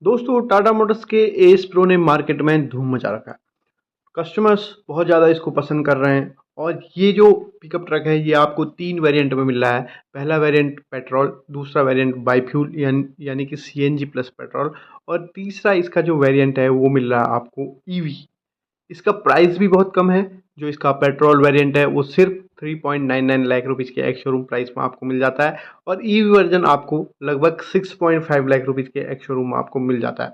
दोस्तों टाटा मोटर्स के S pro ने मार्केट में धूम मचा रखा है। कस्टमर्स बहुत ज़्यादा इसको पसंद कर रहे हैं और ये जो पिकअप ट्रक है ये आपको 3 वेरिएंट में मिल रहा है। पहला वेरिएंट पेट्रोल, दूसरा वेरिएंट बाईफ्यूल यानी कि सीएनजी प्लस पेट्रोल और तीसरा इसका जो वेरिएंट है वो मिल रहा है आपको ईवी। इसका प्राइस भी बहुत कम है। जो इसका पेट्रोल वेरिएंट है वो सिर्फ 3.99 लाख रुपीज़ के एक्स शोरूम प्राइस में आपको मिल जाता है और ईवी वर्जन आपको लगभग 6.5 लाख रुपीज़ के एक्स शोरूम में आपको मिल जाता है।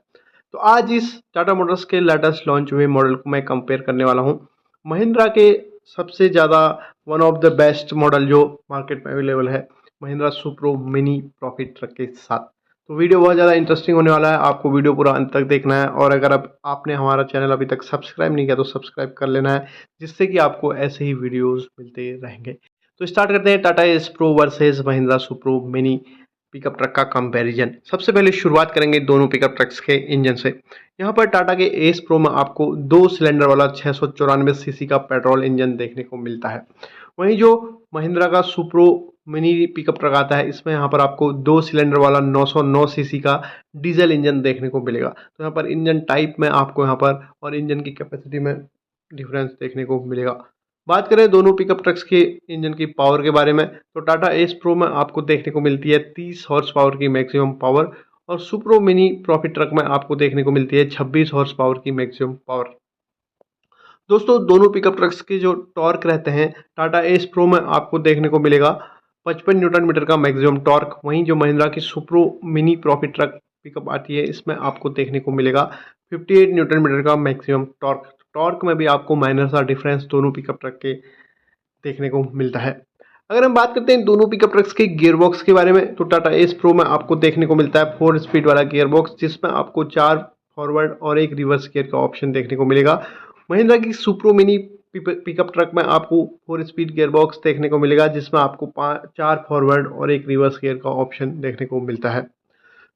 तो आज इस टाटा मोटर्स के लेटेस्ट लॉन्च हुए मॉडल को मैं कंपेयर करने वाला हूँ महिंद्रा के सबसे ज़्यादा one of the best model जो मार्केट में अवेलेबल है, Mahindra Supro mini profit truck के साथ। तो वीडियो बहुत ज़्यादा इंटरेस्टिंग होने वाला है, आपको वीडियो पूरा अंत तक देखना है और अगर अब आपने हमारा चैनल अभी तक सब्सक्राइब नहीं किया तो सब्सक्राइब कर लेना है, जिससे कि आपको ऐसे ही वीडियोस मिलते रहेंगे। तो स्टार्ट करते हैं Tata S pro versus Mahindra Supro mini pickup truck का कंपैरिजन। सबसे पहले शुरुआत करेंगे दोनों पिकअप ट्रक्स के इंजन से। यहाँ पर टाटा के एस प्रो में आपको 2 सिलेंडर वाला 694 सीसी का पेट्रोल इंजन देखने को मिलता है। वहीं जो महिंद्रा का सुप्रो मिनी पिकअप ट्रक आता है इसमें यहाँ पर आपको 2 सिलेंडर वाला 909 सीसी का डीजल इंजन देखने को मिलेगा। तो यहाँ पर इंजन टाइप में आपको यहाँ पर और इंजन की कैपेसिटी में डिफरेंस देखने को मिलेगा। बात करें दोनों पिकअप ट्रक्स के इंजन की पावर के बारे में तो टाटा एस प्रो में आपको देखने को मिलती है 30 हॉर्स पावर की मैक्सिमम पावर और सुप्रो मिनी प्रॉफिट ट्रक में आपको देखने को मिलती है 26 हॉर्स पावर की मैक्सिमम पावर। दोस्तों दोनों पिकअप ट्रक्स के जो टॉर्क रहते हैं टाटा एस प्रो में आपको देखने को मिलेगा 55 न्यूटन मीटर का मैक्सिमम टॉर्क। वहीं जो महिंद्रा की Supro mini profit truck pickup आती है इसमें आपको देखने को मिलेगा 58 न्यूटन मीटर का मैक्सिमम टॉर्क। टॉर्क में भी आपको माइनर सा डिफरेंस दोनों पिकअप ट्रक के देखने को मिलता है। अगर हम बात करते हैं दोनों पिकअप ट्रक्स के गियर बॉक्स के बारे में तो टाटा एस प्रो में आपको देखने को मिलता है 4 स्पीड वाला गियर बॉक्स, जिसमें आपको 4 फॉरवर्ड और 1 रिवर्स गियर का ऑप्शन देखने को मिलेगा। महिंद्रा की सुप्रो मिनी पिकअप ट्रक में आपको 4 स्पीड गियर बॉक्स देखने को मिलेगा, जिसमें आपको 4 फॉरवर्ड और 1 रिवर्स गियर का ऑप्शन देखने को मिलता है।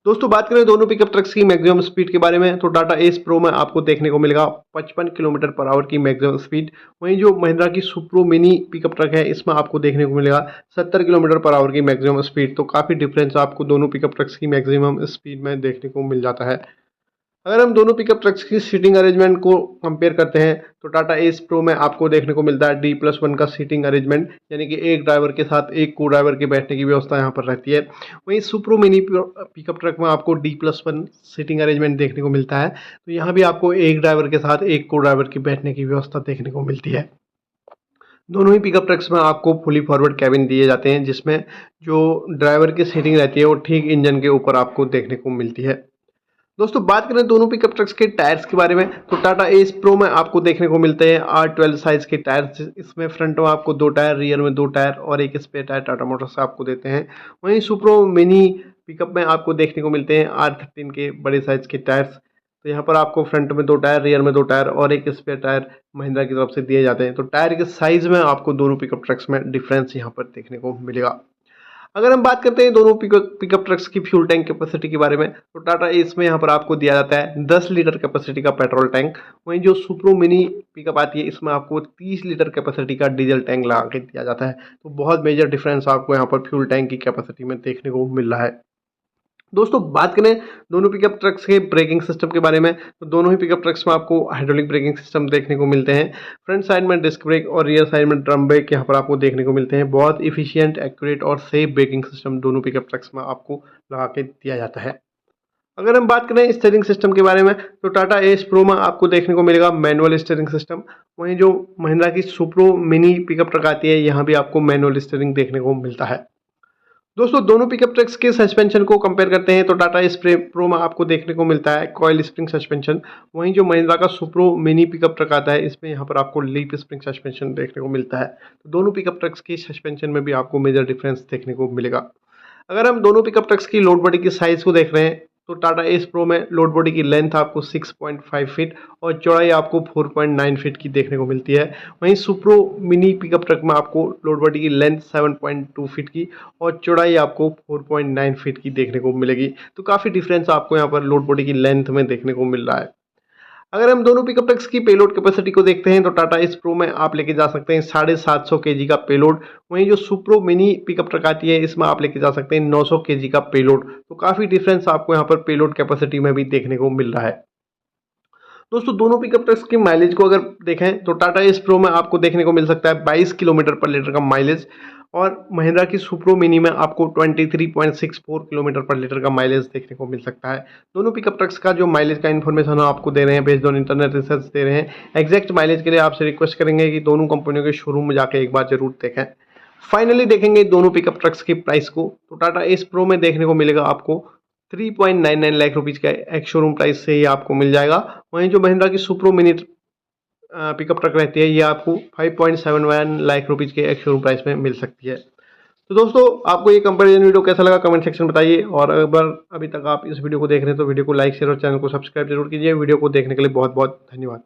दोस्तों बात करें दोनों पिकअप ट्रक्स की मैक्सिमम स्पीड के बारे में तो टाटा एस प्रो में आपको देखने को मिलेगा 55 किलोमीटर पर आवर की मैक्सिमम स्पीड। वहीं जो महिंद्रा की सुप्रो मिनी पिकअप ट्रक है इसमें आपको देखने को मिलेगा 70 किलोमीटर पर आवर की मैक्सिमम स्पीड। तो काफ़ी डिफरेंस आपको दोनों पिकअप ट्रक्स की मैक्सिमम स्पीड में देखने को मिल जाता है। अगर हम दोनों पिकअप ट्रक्स की सीटिंग अरेंजमेंट को कंपेयर करते हैं तो टाटा एस प्रो में आपको देखने को मिलता है D+1 का सीटिंग अरेंजमेंट, यानी कि एक ड्राइवर के साथ एक को ड्राइवर के बैठने की व्यवस्था यहाँ पर रहती है। वहीं सुप्रो मिनी पिकअप ट्रक में आपको D+1 सीटिंग अरेंजमेंट देखने को मिलता है। तो यहाँ भी आपको एक ड्राइवर के साथ एक को ड्राइवर की बैठने की व्यवस्था देखने को मिलती है। दोनों ही पिकअप ट्रक्स में आपको फुली फॉरवर्ड कैबिन दिए जाते हैं, जिसमें जो ड्राइवर की सीटिंग रहती है वो ठीक इंजन के ऊपर आपको देखने को मिलती है। दोस्तों बात करें दोनों पिकअप ट्रक्स के टायर्स के बारे में तो टाटा एस प्रो में आपको देखने को मिलते हैं R12 साइज के टायर्स। इसमें फ्रंट में आपको 2 टायर, रियर में 2 टायर और एक स्पेयर टायर टाटा मोटर्स से आपको देते हैं। वहीं सुप्रो मिनी पिकअप में आपको देखने को मिलते हैं R13 के बड़े साइज के टायर्स। तो यहाँ पर आपको फ्रंट में 2 टायर, रियर में 2 टायर और एक स्पेयर टायर महिंद्रा की तरफ से दिए जाते हैं। तो टायर के साइज में आपको दोनों पिकअप ट्रक्स में डिफरेंस यहाँ पर देखने को मिलेगा। अगर हम बात करते हैं दोनों पिकअप ट्रक्स की फ्यूल टैंक कैपेसिटी के बारे में तो टाटा इसमें यहाँ पर आपको दिया जाता है 10 लीटर कैपेसिटी का पेट्रोल टैंक। वहीं जो सुप्रो मिनी पिकअप आती है इसमें आपको 30 लीटर कैपेसिटी का डीजल टैंक लगा के दिया जाता है। तो बहुत मेजर डिफरेंस आपको यहाँ पर फ्यूल टैंक की कैपेसिटी में देखने को मिल रहा है। दोस्तों बात करें दोनों पिकअप ट्रक्स के ब्रेकिंग सिस्टम के बारे में तो दोनों ही पिकअप ट्रक्स में आपको हाइड्रोलिक ब्रेकिंग सिस्टम देखने को मिलते हैं। फ्रंट साइड में डिस्क ब्रेक और रियर साइड में ड्रम ब्रेक यहाँ पर आपको देखने को मिलते हैं। बहुत इफिशियंट, एक्यूरेट और सेफ ब्रेकिंग सिस्टम दोनों पिकअप ट्रक्स में आपको लगा के दिया जाता है। अगर हम बात करें स्टीयरिंग सिस्टम के बारे में तो टाटा एस प्रो में आपको देखने को मिलेगा मैनुअल स्टीयरिंग सिस्टम। वहीं जो महिंद्रा की सुप्रो मिनी पिकअप ट्रक आती है यहाँ भी आपको मैनुअल स्टीयरिंग देखने को मिलता है। दोस्तों दोनों पिकअप ट्रक्स के सस्पेंशन को कंपेयर करते हैं तो टाटा स्प्रे प्रो में आपको देखने को मिलता है कॉइल स्प्रिंग सस्पेंशन। वहीं जो महिंद्रा का सुप्रो मिनी पिकअप ट्रक आता है इसमें यहाँ पर आपको लीफ स्प्रिंग सस्पेंशन देखने को मिलता है। तो दोनों पिकअप ट्रक्स की सस्पेंशन में भी आपको मेजर डिफरेंस देखने को मिलेगा। अगर हम दोनों पिकअप ट्रक्स की लोड बॉडी की साइज को देख रहे हैं तो टाटा एस प्रो में लोड बॉडी की लेंथ आपको 6.5 फीट और चौड़ाई आपको 4.9 फीट की देखने को मिलती है। वहीं सुप्रो मिनी पिकअप ट्रक में आपको लोड बॉडी की लेंथ 7.2 फीट की और चौड़ाई आपको 4.9 फीट की देखने को मिलेगी। तो काफ़ी डिफरेंस आपको यहाँ पर लोड बॉडी की लेंथ में देखने को मिल रहा है। अगर हम दोनों पिकअप ट्रक्स की पेलोड कैपेसिटी को देखते हैं तो टाटा एस प्रो में आप लेके जा सकते हैं 750 kg का पेलोड। वहीं जो सुप्रो मिनी पिकअप ट्रक आती है इसमें आप लेके जा सकते हैं 900 kg का पेलोड। तो काफ़ी डिफरेंस आपको यहाँ पर पेलोड कैपेसिटी में भी देखने को मिल रहा है। दोस्तों दोनों पिकअप ट्रक्स की माइलेज को अगर देखें तो टाटा एस प्रो में आपको देखने को मिल सकता है 22 किलोमीटर पर लीटर का माइलेज, और महिंद्रा की सुप्रो मिनी में आपको 23.64 किलोमीटर पर लीटर का माइलेज देखने को मिल सकता है। दोनों पिकअप ट्रक्स का जो माइलेज का इन्फॉर्मेशन हम आपको दे रहे हैं बेस्ड ऑन इंटरनेट रिसर्च दे रहे हैं। एग्जैक्ट माइलेज के लिए आपसे रिक्वेस्ट करेंगे कि दोनों कंपनियों के शोरूम में जाकर एक बार जरूर देखें। फाइनली देखेंगे दोनों पिकअप ट्रक्स की प्राइस को, तो टाटा एस प्रो में देखने को मिलेगा आपको 3.99 लाख रुपीज़ का एक शोरूम प्राइस से ही आपको मिल जाएगा। वहीं जो महिंद्रा की सुप्रो मिनी पिकअप ट्रक रहती है ये आपको 5.71 लाख रुपीज़ के एक शोरूम प्राइस में मिल सकती है। तो दोस्तों आपको ये कंपैरिजन वीडियो कैसा लगा कमेंट सेक्शन में बताइए, और अगर अभी तक आप इस वीडियो को देख रहे हैं तो वीडियो को लाइक शेयर और चैनल को सब्सक्राइब जरूर कीजिए। वीडियो को देखने के लिए बहुत बहुत धन्यवाद।